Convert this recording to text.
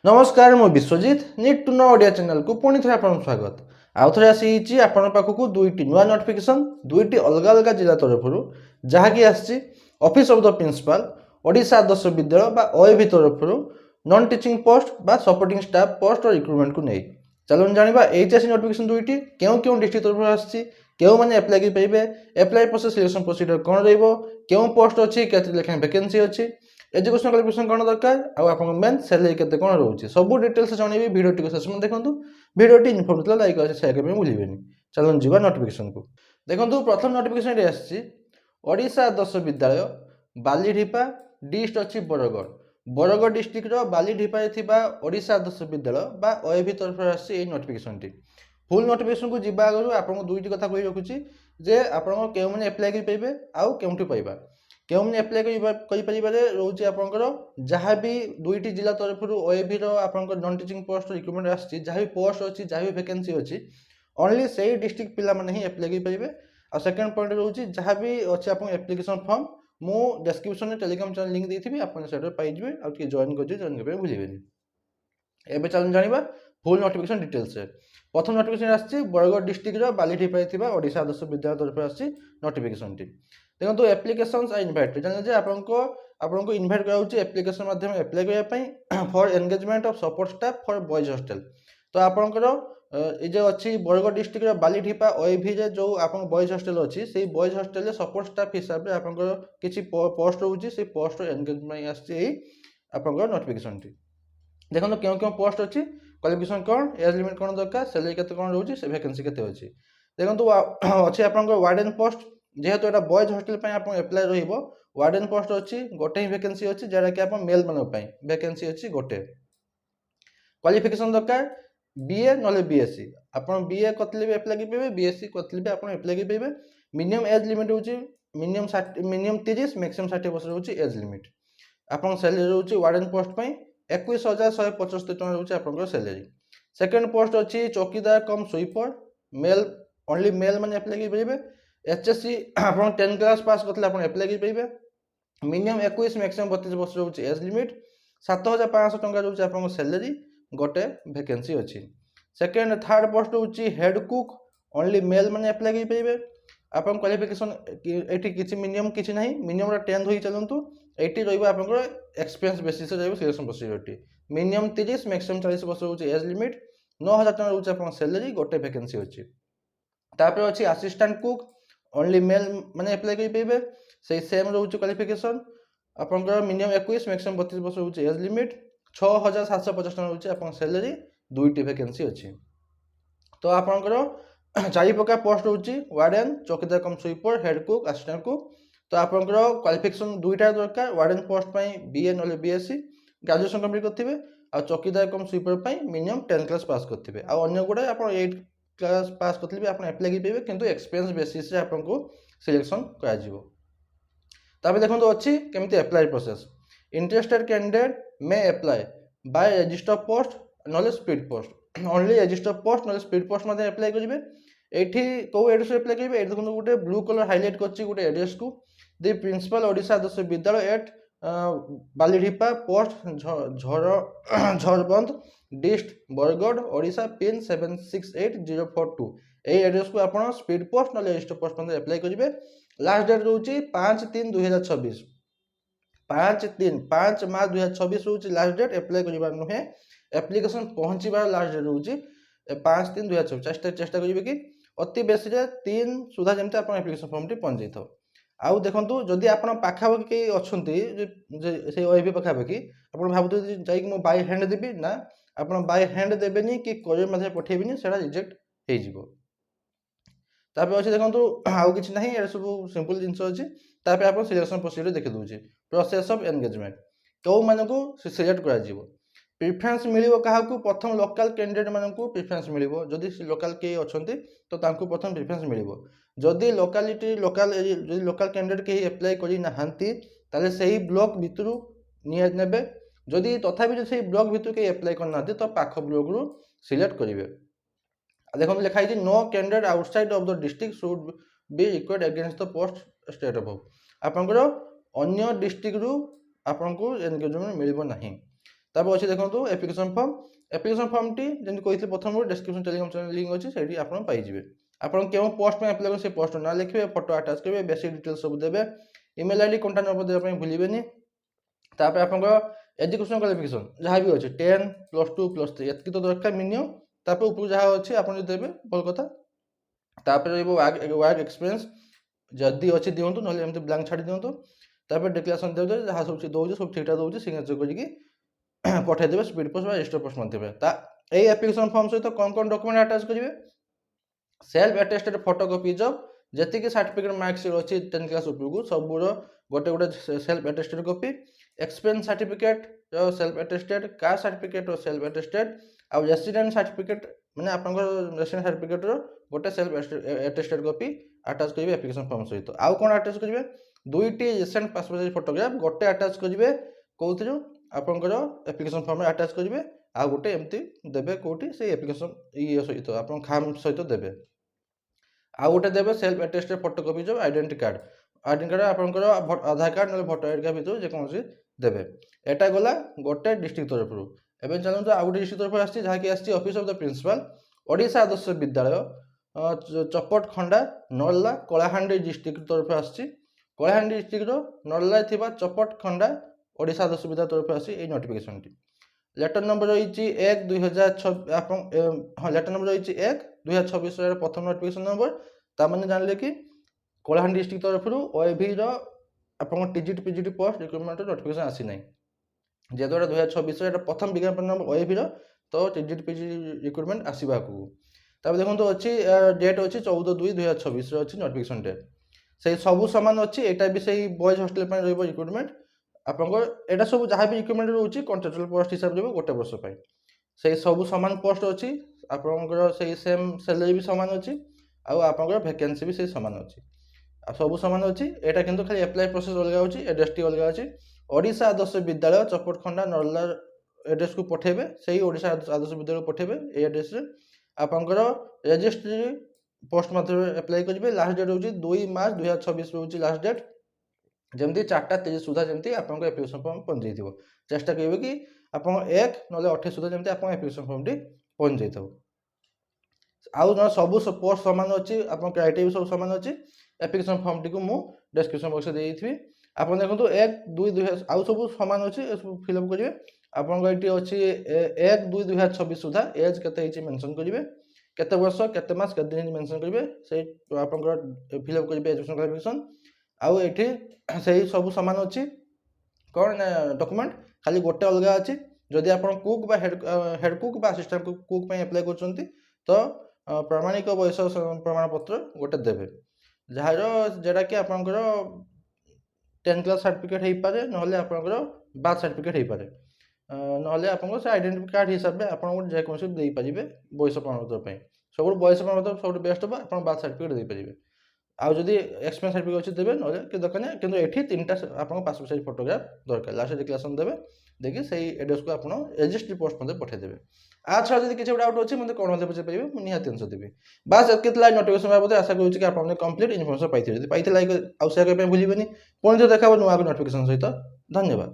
नमस्कार मु Biswajit need to know Odia channel को पुणी थे आपन स्वागत आउ थे आसी आपन पाखक दुईटी नुआ नोटिफिकेशन दुईटी अलग अलग जिला तरफ जहाँकि आसी office of the principal Odisha Adarsha Vidyalaya बा ओएवी तरफ नॉन टीचिंग पोस्ट बा सपोर्टिंग स्टाफ पोस्ट और रिक्रुटमेंट को नहीं चलो जाना एचएससी नोटिफिकेशन दुईटी क्यों क्यों डिस्ट्रिक्ट तरफ आसी क्यों मैंने एप्लाई करेंगे एप्लाई प्रोसेस सिलेक्शन प्रोसीजर कौन रों पोस्ट अच्छी के लेखा वैकेंसी अच्छी एजुकेशन क्वालिफिकेशन कौन दरकार आप मेन सैलरी केते कौन रोचे सब डिटेल्स जनइबी भिडियोटी को शेष में देखो भिडियोटी इनफॉर्मेटिव लाइक और शेयर करने भूलें चलो जी नोटिफिकेशन को देखो प्रथम नोटिफिकेशन आसी ओडिशा आदर्श विद्यालय बालीढिपा डिस्ट अच्छी बरगढ़ बरगढ़ डिस्ट्रिक्ट बालीढिपा ओडिशा आदर्श विद्यालय बा ओएवी तरफ आसी नोटिफिकेशन टी फुल नोटिफिकेशन को जीवा आगे आपको दुईटी कथा कही रखुच्छी जे आप एप्लाई करेंगे आउ केउठी पाइबा क्यों मैंने एप्लाई करें रोचे आपंकर जहाँ भी दुईटी जिला तरफ ओएवी आपंकर नॉन टीचिंग पोस्ट रिक्रुटमेंट आसी जहाँ भी पोस्ट अच्छी जहाँ भी वैकेंसी अच्छी ओनली से डिस्ट्रिक्ट पिला माने ही एप्लाई करेंगे और सेकंड पॉइंट रोचे जहाँ भी अच्छे आप एप्लिकेशन फॉर्म मु डिस्क्रिप्शन में टेलीग्राम चैनल लिंक देती आप पाइबे और जॉइन कर जॉइन करने भूलें एवं चलो जाना फुल नोटिफिकेशन डिटेल्स प्रथम नोटिफिकेशन आसी बरगढ़ डिस्ट्रिक्ट बालीढिपा ओडिशा आदर्श विद्यालय तरफ आसी नोटिफिकेशन टी देखो एप्लिकेशंस आ इनवाइट जान आपको इनवाइट कराऊँ एप्लिकेशन माध्यम एप्लाई करने for engagement of support staff for boys hostel तो आपंकर ये जो अच्छी बरगढ़ डिस्ट्रिक्ट बालीढिपा ओएवी जो आप बॉयज हॉस्टल अच्छी से बॉयज हॉस्टल सपोर्ट स्टाफ हिसाब से आपंकर किसी पोस्ट रोचे से पोस्ट एंगेजमेंट आसी आपंकर नोटिफिकेशन टी देखो क्यों क्यों पोस्ट अच्छी क्वालिफिकेशन कौन एज लिमिट कौन दरकार सैलरी केते कौन रोचे से वैकेंसी केते अच्छी देखो अच्छे आपंकर वार्डन पोस्ट जेहेतु एटा बॉयज हॉस्टल पे आप एप्लाई रहिबो वार्डन पोस्ट अच्छी गोटे ही वैकेंसी अच्छी जरा कि आप मेल मानक पई वैकेंसी अच्छी गोटे क्वालिफिकेशन दरकार बीए नले बीएससी आप बीए करतले भी एप्लाई करेंगे बीएससी करतले भी आप एप्लाई करेंगे मिनिमम एज लिमिट होची मिनिमम 30 मैक्सिमम 60 वर्ष होची एज लिमिट आपन सैलरी होची वार्डन पोस्ट पई 21,175 टका होची आपन सैलरी सेकंड पोस्ट अच्छी चौकीदार cum sweeper mail only mail माने एप्लाई करेंगे एचएससी आप 10 क्लास पास करते आप एप्लाई करेंगे मिनिमम 21 मैक्सिमम 32 वर्ष रोचे एज लिमिट 7,500 टका रोचे आप सैलरी गोटे वैकेंसी अच्छी सेकेंड थर्ड पोस्ट होची हेड कुक ओनली मेल माने एप्लाई करेंगे आप क्वालिफिकेशन ये किसी मिनिमम किसी ना मिनिमम 10 हो चलतु ये रहा experience basis selection procedure minimum 30 maximum 40 वर्ष रोचे एज लिमिट 9,000 टका रोचे आप सैलरी गोटे वैकेंसी अच्छी तापर अच्छी असिस्टेंट कुक ओनली मेल माने एप्लाई करेंगे से सेम रोचे क्वालिफिकेशन आपंकर मिनिमम 21 मैक्सिमम 32 वर्ष रोचे एज लिमिट 6,750 टका रोचे आप सैलरी दुईटी वैकेंसी अच्छी तो आपंकर 4 प्रकार पोस्ट रोचे वार्डन चौकीदार cum sweeper head cook assistant cook तो आपंकर क्वालिफिकेशन दुईटा दरकार वार्डन पोस्ट पे बीए नले बीएससी ग्रेजुएशन कंप्लीट करथिबे आ चौकीदार कम स्वीपर पे मिनिमम 10 क्लास पास करथिबे आ अन्य गुडा आप 8 क्लास पास करथिबे भी आप एप्लाई करेंगे किंतु एक्सपीरियंस बेसिस रे आपको सिलेक्शन करा जिवो ताबे देखो तो अच्छी केमिति apply process interested candidate may apply by register post नॉलेज speed post only register post नॉलेज स्पीड पोस्ट मध्ये एप्लाई करिवे एठी को एड्रेस एप्लाई करिवे एठी देखो गोटे ब्लू कलर हाइलाइट करछि गोटे एड्रेस को the principal Odisha Adarsha Vidyalaya at Balidhipa post Jharband dist Bargarh Odisha pin 768042 এই एड्रेस को आप स्पीड पोस्ट ना रजिस्टर पोस्ट में एप्लाई करेंगे लास्ट डेट रोचे 5/3/2026 5 मार्च 2026 रोचे लास्ट डेट एप्लाई करबार नुहे एप्लिकेशन पहुँचबार लास्ट डेट रोचे 5/3/2026 चेष्टा करेंगे कि अति बेसी 3 सुधा जमी आप एप्लिकेशन फॉर्म टी पहुँच जाइए आउ देखो जदि आप पाखापाखि अच्छा से ओएवी पाखापाखि आप भावुँ जाकि मुझे बाय हैंड देवी ना आप बाय हैंड देवेनि कि कोरियर मध्य पठेबेनि से रिजेक्ट हो अच्छे देखो आउ कि ना ये सब सिंपल जिन अच्छी आप सिलेक्शन प्रोसीजर देखी दूसरे प्रोसेस ऑफ एंगेजमेंट कौ मानक सिलेक्ट कर प्रिफरेन्स मिल क्या प्रथम लोकल कैंडिडेट मानक प्रिफरेन्स मिल जदि लोकल किए अच्छा तो प्रथम प्रिफरेन्स मिल जदि लोकालिटी लोकल लोकल कैंडिडेट कहीं एप्लाई करना से ब्लॉक भितर ने जदि तथापि से ब्लॉक भितर कहीं एप्लाई करना तो पाख ब्लॉक रू सिलेक्ट करेंगे देखो लिखाई no candidate outside of the district should be required against the post state of आपंकर अन्य डिस्ट्रिक्ट रू आपको एनगेजमेंट मिल ना ତାପରେ ଅଛି ଦେଖନ୍ତୁ ଆପ୍ଲିକେସନ୍ ଫର୍ମଟି ଯେମିତି କହିଥିଲି ପ୍ରଥମରୁ ଡେସ୍କ୍ରିପ୍ସନ୍ ଟେଲିଗ୍ରାମ ଚ୍ୟାନେଲ ଲିଙ୍କ୍ ଅଛି, ସେଇଠି ଆପଣ ପାଇଯିବେ। ଆପଣ କେଉଁ ପୋଷ୍ଟ ପାଇଁ ଆପ୍ଲାଏ କରିବେ ସେ ପୋଷ୍ଟର ନାଁ ଲେଖିବେ, ଫଟୋ ଆଟାଚ୍ କରିବେ, ବେସିକ୍ ଡିଟେଲ୍ସ ସବୁ ଦେବେ, ଇମେଲ୍ ଆଇଡି କଣ୍ଟାକ୍ଟ ନମ୍ବର ଦେବା ପାଇଁ ଭୁଲିବେନି। ତାପରେ ଆପଣଙ୍କର ଏଜୁକେସନ୍ କ୍ୱାଲିଫିକେସନ୍ ଯାହା ବି ଅଛି 10 +2 +3 ଏତିକି ତ ଦରକାର ମିନିମମ୍। ତାପରେ ଉପରୁ ଯାହା ଅଛି ଆପଣ ଯଦି ଦେବେ ଭଲ କଥା। ତାପରେ ରହିବ ୱାର୍କ ଏକ୍ସପିରିଏନ୍ସ ଯଦି ଅଛି ଦିଅନ୍ତୁ, ନହେଲେ ଏମିତି ବ୍ଲାଙ୍କ ଛାଡ଼ି ଦିଅନ୍ତୁ। ତାପରେ ଡିକ୍ଲାରେସନ୍ ଦେବେ ଯାହା ସବୁ ଦେଉଛି ସବୁ ଠିକଠାକ ଦେଉଛି, ସିଗ୍ନେଚର କରିକି ପଠାଇଦେବେ ସ୍ପିଡ୍ ପୋଷ୍ଟ ବା ରେଜିଷ୍ଟର ପୋଷ୍ଟ ମାଧ୍ୟମରେ। এই ଆପ୍ଲିକେସନ୍ ଫର୍ମ ସହିତ କ'ଣ ଡକୁମେଣ୍ଟ ଆଟାଚ୍ କରିବେ? ସେଲ୍ଫ ଆଟେଷ୍ଟେଡ୍ ଫଟୋକପିଜ୍ ଅଫ୍ ଯେତିକି ସାର୍ଟିଫିକେଟ୍ ମାର୍କସିଟ୍ ଅଛି 10 କ୍ଲାସ୍ ଉପରକୁ ସବୁର ଗୋଟେ self attested copy, experience certificate self attested, caste certificate self attested, ଆଉ ରେସିଡେଣ୍ଟ ସାର୍ଟିଫିକେଟ୍ ମାନେ ଆପଣଙ୍କର ରେସିଡେଣ୍ଟ ସାର୍ଟିଫିକେଟ୍ର ଗୋଟେ ସେଲ୍ଫ ଆଟେଷ୍ଟେଡ୍ କପି ଆଟାଚ୍ କରିବେ ଆପ୍ଲିକେସନ୍ ଫର୍ମ ସହିତ। ଆଉ କ'ଣ ଆଟାଚ୍ କରିବେ? 2ଟି ରିସେଣ୍ଟ ପାସପୋର୍ଟ ସାଇଜ୍ ଫଟୋଗ୍ରାଫ ଗୋଟେ ଆଟାଚ୍ କରିବେ କେଉଁଥିରୁ ଆପଣଙ୍କର ଆପ୍ଲିକେସନ୍ ଫର୍ମରେ ଆଟାଚ୍ କରିବେ, ଆଉ ଗୋଟେ ଏମିତି ଦେବେ କେଉଁଠି ସେଇ ଆପ୍ଲିକେସନ୍ ଇଏ ସହିତ ଆପଣ ଖାମ ସହିତ ଦେବେ। ଆଉ ଗୋଟେ ଦେବେ self attested photocopies of identity card ଆପଣଙ୍କର ଆଧାର କାର୍ଡ଼ ନହେଲେ ଭୋଟର ଆଇଡି କାର୍ଡ଼ ଭିତରୁ ଯେକୌଣସି ଦେବେ। ଏଟା ଗଲା ଗୋଟେ ଡିଷ୍ଟ୍ରିକ୍ଟ ତରଫରୁ। ଏବେ ଚାଲନ୍ତୁ ଆଉ ଗୋଟେ ଡିଷ୍ଟ୍ରିକ୍ଟ ତରଫରୁ ଆସିଛି ଯାହାକି ଆସିଛି office of the principal Odisha Adarsha Vidyalaya Chapatkhanda Narla Kalahandi district ତରଫରୁ ଆସିଛି। କଳାହାଣ୍ଡି ଡିଷ୍ଟ୍ରିକ୍ଟର ନର୍ଲାରେ ଥିବା ଚପଟଖଣ୍ଡା ଓଡ଼ିଶା ଆଦର୍ଶ ବିଦ୍ୟାଳୟ ତରଫରୁ ଆସିଛି এই নোটিফিকেশনটি। লেটর নম্বর রয়েছে 1/2026 লেটর নম্বর রয়েছে 1/2026 প্রথম নোটিফিকেশন নম্বর। তার মানে জানলে কি কলাহান্ডি ডিস্ট্রিক্ট তরফରୁ ওএভির আপনার TGT PGT post recruitment notification আসি নাই, যেহেতু এটা 2026 এটা প্রথম বিজ্ঞাপন নম্বর ওএভির, তো টিজিটি পিজিটি রিক্রুটমেন্ট আসবা আগুক। তারপরে দেখুন অছি ডেট অছি 14/2/2026 অছি নোটিফিকেশন ডেট। সেই সবু সমান অছি, এটা বি সেই বয়েজ হস্টেল পাই রহিব রিক্রুটমেন্ট। ଆପଣଙ୍କର ଏଇଟା ସବୁ ଯାହା ବି ରିକ୍ରୁଟମେଣ୍ଟ ରହୁଛି କଣ୍ଟ୍ରାକ୍ଚୁଆଲ ପୋଷ୍ଟ ହିସାବରେ ରହିବ ଗୋଟେ ବର୍ଷ ପାଇଁ। ସେଇ ସବୁ ସମାନ ପୋଷ୍ଟ ଅଛି, ଆପଣଙ୍କର ସେଇ ସେମ୍ ସାଲାରୀ ବି ସମାନ ଅଛି, ଆଉ ଆପଣଙ୍କର ଭ୍ୟାକେନ୍ସି ବି ସେଇ ସମାନ ଅଛି, ଆଉ ସବୁ ସମାନ ଅଛି। ଏଇଟା କିନ୍ତୁ ଖାଲି ଆପ୍ଲାଏ ପ୍ରୋସେସ୍ ଅଲଗା ଅଛି, ଆଡ୍ରେସଟି ଅଲଗା ଅଛି। ଓଡ଼ିଶା ଆଦର୍ଶ ବିଦ୍ୟାଳୟ ଚପଟଖଣ୍ଡା ନର୍ଲା ଆଡ୍ରେସକୁ ପଠାଇବେ, ସେଇ ଓଡ଼ିଶା ଆଦର୍ଶ ବିଦ୍ୟାଳୟକୁ ପଠାଇବେ ଏଇ ଆଡ୍ରେସରେ। ଆପଣଙ୍କର ରେଜିଷ୍ଟ୍ରି ପୋଷ୍ଟ ମାଧ୍ୟମରେ ଆପ୍ଲାଏ କରିବେ। ଲାଷ୍ଟ ଡେଟ୍ ହେଉଛି 2 ମାର୍ଚ୍ଚ 2026 ରହୁଛି ଲାଷ୍ଟ ଡେଟ୍। ଯେମିତି 4ଟା 30 ସୁଦ୍ଧା ଯେମିତି ଆପଣଙ୍କ ଆପ୍ଲିକେସନ୍ ଫର୍ମ ପହଞ୍ଚିଯାଇଥିବ। ଚେଷ୍ଟା କରିବେ କି ଆପଣ 1 ନହେଲେ 28 ସୁଦ୍ଧା ଯେମିତି ଆପଣଙ୍କ ଆପ୍ଲିକେସନ୍ ଫର୍ମଟି ପହଞ୍ଚି ଯାଇଥିବ। ଆଉ ସବୁ ପୋଷ୍ଟ ସମାନ ଅଛି, ଆପଣଙ୍କ କ୍ରାଇଟେରିଆ ସବୁ ସମାନ ଅଛି। ଆପ୍ଲିକେସନ୍ ଫର୍ମଟିକୁ ମୁଁ ଡେସ୍କ୍ରିପସନ୍ ବକ୍ସରେ ଦେଇଥିବି। ଆପଣ ଦେଖନ୍ତୁ 1/2 ଆଉ ସବୁ ସମାନ ଅଛି, ଏସବୁ ଫିଲ୍ଅପ୍ କରିବେ। ଆପଣଙ୍କର ଏଠି ଅଛି 1/2/2026 ସୁଦ୍ଧା ଏଜ୍ କେତେ ହେଇଛି ମେନସନ୍ କରିବେ, କେତେ ବର୍ଷ କେତେ ମାସ କେତେ ଦିନ ମେନସନ୍ କରିବେ, ସେଇ ଆପଣଙ୍କର ଫିଲ୍ଅପ୍ କରିବେ ଏଜୁକେସନ୍ କ୍ୱାଲିଫିକେସନ୍। ଆଉ ଏଠି ସେଇ ସବୁ ସମାନ ଅଛି। କ'ଣ ନା ଡକୁମେଣ୍ଟ ଖାଲି ଗୋଟେ ଅଲଗା ଅଛି। ଯଦି ଆପଣ କୁକ୍ ବା ହେଡ୍ କୁକ୍ ବା ଆସିଷ୍ଟାଣ୍ଟ କୁକ୍ ପାଇଁ ଆପ୍ଲାଏ କରୁଛନ୍ତି ତ ପ୍ରାମାଣିକ ବୟସ ପ୍ରମାଣପତ୍ର ଗୋଟେ ଦେବେ, ଯେଉଁଟାକି ଆପଣଙ୍କର 10 କ୍ଲାସ୍ ସାର୍ଟିଫିକେଟ୍ ହେଇପାରେ, ନହେଲେ ଆପଣଙ୍କର ବାର୍ଥ ସାର୍ଟିଫିକେଟ୍ ହେଇପାରେ, ନହେଲେ ଆପଣଙ୍କର ସେ ଆଇଡେଣ୍ଟି କାର୍ଡ଼ ହିସାବରେ ଆପଣ ଗୋଟେ ଯେକୌଣସି ଦେଇପାରିବେ ବୟସ ପ୍ରମାଣପତ୍ର ପାଇଁ। ସବୁଠୁ ବୟସ ପ୍ରମାଣପତ୍ର ସବୁଠୁ ବେଷ୍ଟ ହେବ, ଆପଣ ବାର୍ଥ ସାର୍ଟିଫିକେଟ୍ ଦେଇପାରିବେ। ଆଉ ଯଦି ଏକ୍ସପିରିଏନ୍ସ ସାର୍ଟିଫିକେଟ୍ ଅଛି ଦେବେ, ନହେଲେ କିଛି ଦରକାର ନାହିଁ। କିନ୍ତୁ ଏଠି 3ଟା ଆପଣଙ୍କ ପାସପୋର୍ଟ ସାଇଜ୍ ଫଟୋଗ୍ରାଫ ଦରକାର। ଲାଷ୍ଟ ଡିକ୍ଲାରେସନ୍ ଦେବେ, ଦେଇକି ସେଇ ଆଡ୍ରେସକୁ ଆପଣ ରେଜିଷ୍ଟ୍ରି ପୋଷ୍ଟ ମଧ୍ୟ ପଠାଇଦେବେ। ଛଡ଼ା ଯଦି କିଛି ଡାଉଟ୍ ଅଛି ମୋତେ କ'ଣ ମଧ୍ୟ ପଚାରିପାରିବେ, ମୁଁ ନିହାତି ଆନ୍ସର ଦେବି। ବାସ୍ ଏତିକି ଥିଲା ନୋଟିଫିକେସନ୍ ବାବଦରେ। ଆଶା କରୁଛି କି ଆପଣମାନେ କମ୍ପ୍ଲିଟ୍ ଇନଫର୍ମେସନ୍ ପାଇଥିବେ। ଯଦି ପାଇଥିଲେ ଲାଇକ୍ ଆଉ ସେୟାର କରିବା ପାଇଁ ଭୁଲିବେନି। ପୁଣି ଥରେ ଦେଖା ହେବ ନୂଆ ନୋଟିଫିକେସନ୍ ସହିତ। ଧନ୍ୟବାଦ।